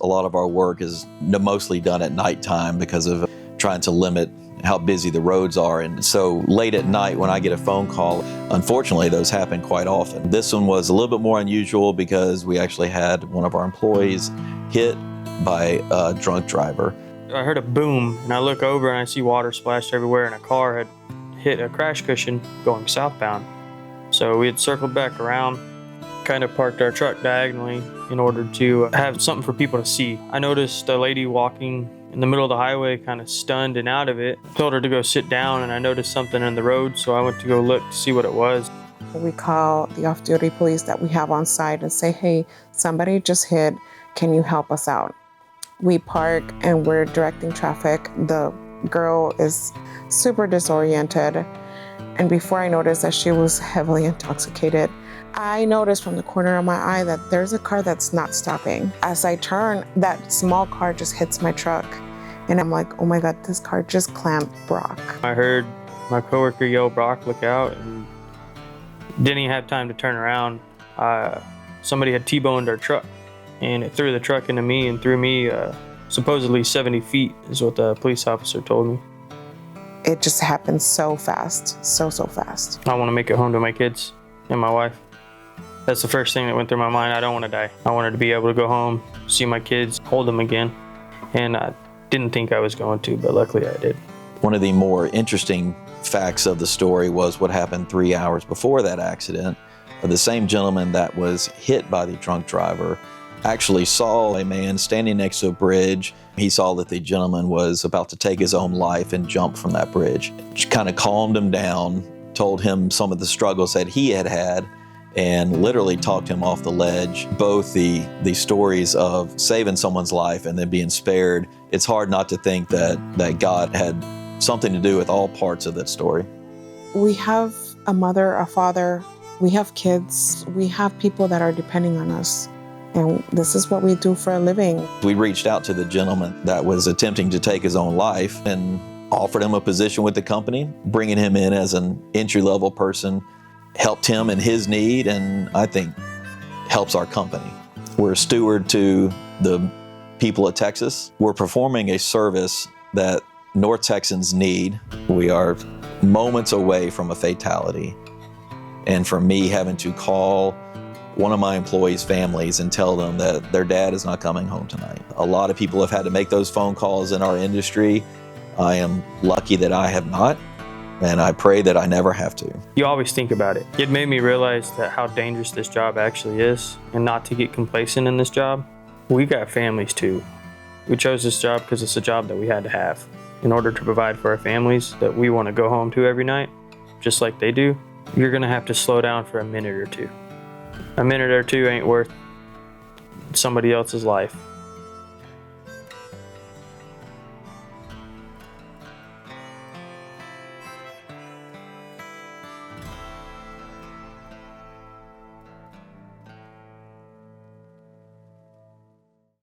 A lot of our work is mostly done at nighttime because of trying to limit how busy the roads are. And so late at night when I get a phone call, unfortunately those happen quite often. This one was a little bit more unusual because we actually had one of our employees hit by a drunk driver. I heard a boom and I look over and I see water splashed everywhere and a car had hit a crash cushion going southbound. So we had circled back around, kind of parked our truck diagonally in order to have something for people to see. I noticed a lady walking in the middle of the highway, kind of stunned and out of it. Told her to go sit down, and I noticed something in the road, so I went to go look to see what it was. We call the off-duty police that we have on site and say, hey, somebody just hit, can you help us out? We park and we're directing traffic. The girl is super disoriented, and before I noticed that she was heavily intoxicated, I noticed from the corner of my eye that there's a car that's not stopping. As I turn, that small car just hits my truck. And I'm like, oh my God, this car just clamped Brock. I heard my coworker yell, Brock, look out, and didn't even have time to turn around. Somebody had T-boned our truck, and it threw the truck into me and threw me supposedly 70 feet is what the police officer told me. It just happened so fast, so fast. I want to make it home to my kids and my wife. That's the first thing that went through my mind. I don't want to die. I wanted to be able to go home, see my kids, hold them again. And I didn't think I was going to, but luckily I did. One of the more interesting facts of the story was what happened 3 hours before that accident. The same gentleman that was hit by the drunk driver actually saw a man standing next to a bridge. He saw that the gentleman was about to take his own life and jump from that bridge. Just kind of calmed him down, told him some of the struggles that he had, and literally talked him off the ledge. Both the stories of saving someone's life and then being spared, it's hard not to think that God had something to do with all parts of that story. We have a mother, a father, we have kids, we have people that are depending on us. And this is what we do for a living. We reached out to the gentleman that was attempting to take his own life and offered him a position with the company, bringing him in as an entry-level person, helped him in his need, and I think helps our company. We're a steward to the people of Texas. We're performing a service that North Texans need. We are moments away from a fatality. And for me, having to call one of my employees' families and tell them that their dad is not coming home tonight. A lot of people have had to make those phone calls in our industry. I am lucky that I have not, and I pray that I never have to. You always think about it. It made me realize that how dangerous this job actually is, and not to get complacent in this job. We got families too. We chose this job because it's a job that we had to have in order to provide for our families that we want to go home to every night, just like they do. You're gonna have to slow down for a minute or two. A minute or two ain't worth somebody else's life.